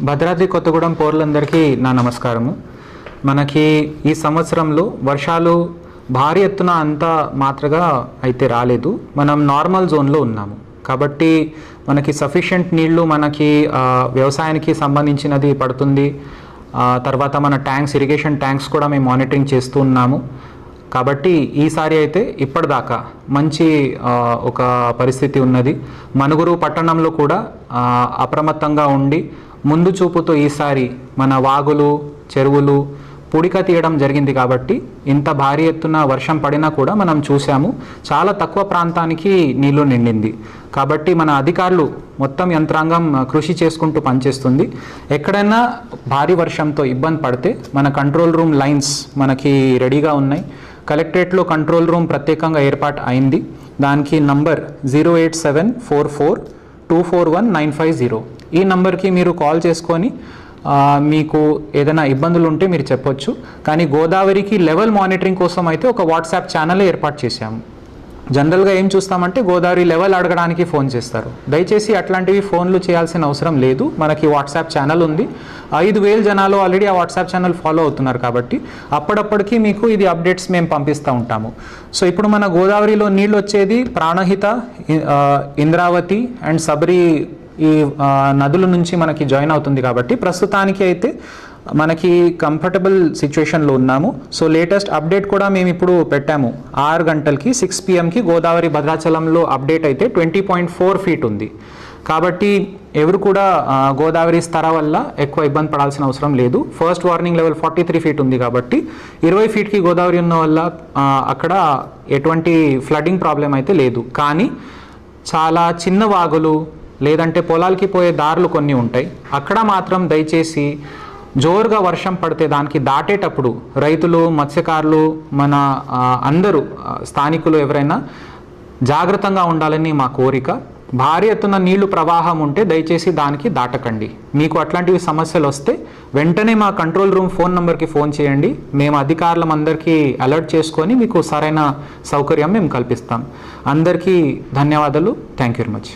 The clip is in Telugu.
భద్రాద్రి కొత్తగూడెం పౌరులందరికీ నా నమస్కారము. మనకి ఈ సంవత్సరంలో వర్షాలు భారీ ఎత్తున అంత మాత్రగా అయితే రాలేదు. మనం నార్మల్ జోన్లో ఉన్నాము కాబట్టి మనకి సఫిషియెంట్ నీళ్లు మనకి వ్యవసాయానికి సంబంధించినది పడుతుంది. తర్వాత మన ట్యాంక్స్, ఇరిగేషన్ ట్యాంక్స్ కూడా మేము మానిటరింగ్ చేస్తూ ఉన్నాము. కాబట్టి ఈసారి అయితే ఇప్పటిదాకా మంచి ఒక పరిస్థితి ఉన్నది. మనుగురు పట్టణంలో కూడా అప్రమత్తంగా ఉండి ముందు చూపుతో ఈసారి మన వాగులు, చెరువులు పూడిక తీయడం జరిగింది. కాబట్టి ఇంత భారీ ఎత్తున వర్షం పడినా కూడా మనం చూసాము చాలా తక్కువ ప్రాంతానికి నీళ్లు నిండింది. కాబట్టి మన అధికారులు మొత్తం యంత్రాంగం కృషి చేసుకుంటూ పనిచేస్తుంది. ఎక్కడైనా భారీ వర్షంతో ఇబ్బంది పడితే మన కంట్రోల్ రూమ్ లైన్స్ మనకి రెడీగా ఉన్నాయి. కలెక్టరేట్లో కంట్రోల్ రూమ్ ప్రత్యేకంగా ఏర్పాటు అయింది. దానికి నంబర్ 08744241950. ఈ నంబర్కి మీరు కాల్ చేసుకొని మీకు ఏదైనా ఇబ్బందులు ఉంటే మీరు చెప్పొచ్చు. కానీ గోదావరికి లెవెల్ మానిటరింగ్ కోసం అయితే ఒక వాట్సాప్ ఛానల్ ఏర్పాటు చేశాము. జనరల్గా ఏం చూస్తామంటే గోదావరి లెవెల్ అడగడానికి ఫోన్ చేస్తారు. దయచేసి అట్లాంటివి ఫోన్లు చేయాల్సిన అవసరం లేదు. మనకి వాట్సాప్ ఛానల్ ఉంది. 5,000 జనాలు ఆల్రెడీ ఆ వాట్సాప్ ఛానల్ ఫాలో అవుతున్నారు. కాబట్టి అప్పటికి మీకు ఇది అప్డేట్స్ మేము పంపిస్తూ ఉంటాము. సో ఇప్పుడు మన గోదావరిలో నీళ్ళు వచ్చేది ప్రాణహిత, ఇంద్రావతి అండ్ సబరి ఈ నదుల నుంచి మనకి జాయిన్ అవుతుంది. కాబట్టి ప్రస్తుతానికి అయితే మనకి కంఫర్టబుల్ సిచ్యువేషన్లో ఉన్నాము. సో లేటెస్ట్ అప్డేట్ కూడా మేము ఇప్పుడు పెట్టాము. 6 గంటలకి 6 PM గోదావరి భద్రాచలంలో అప్డేట్ అయితే 20.4 feet ఉంది. కాబట్టి ఎవరు కూడా గోదావరి స్తర వల్ల ఎక్కువ ఇబ్బంది పడాల్సిన అవసరం లేదు. ఫస్ట్ వార్నింగ్ లెవెల్ 43 feet ఉంది. కాబట్టి 20 feetకి గోదావరి ఉన్న వల్ల అక్కడ ఎటువంటి ఫ్లడ్డింగ్ ప్రాబ్లం అయితే లేదు. కానీ చాలా చిన్న వాగులు లేదంటే పొలాలకి పోయే దారులు కొన్ని ఉంటాయి. అక్కడ మాత్రం దయచేసి జోరుగా వర్షం పడితే దానికి దాటేటప్పుడు రైతులు, మత్స్యకారులు, మన అందరూ స్థానికులు ఎవరైనా జాగ్రత్తగా ఉండాలని మా కోరిక. భారీ ఎత్తున నీళ్లు ప్రవాహం ఉంటే దయచేసి దానికి దాటకండి. మీకు అట్లాంటివి సమస్యలు వస్తే వెంటనే మా కంట్రోల్ రూమ్ ఫోన్ నెంబర్కి ఫోన్ చేయండి. మేము అధికారులం అందరికీ అలర్ట్ చేసుకొని మీకు సరైన సౌకర్యం మేము కల్పిస్తాం. అందరికీ ధన్యవాదాలు. Thank you very much.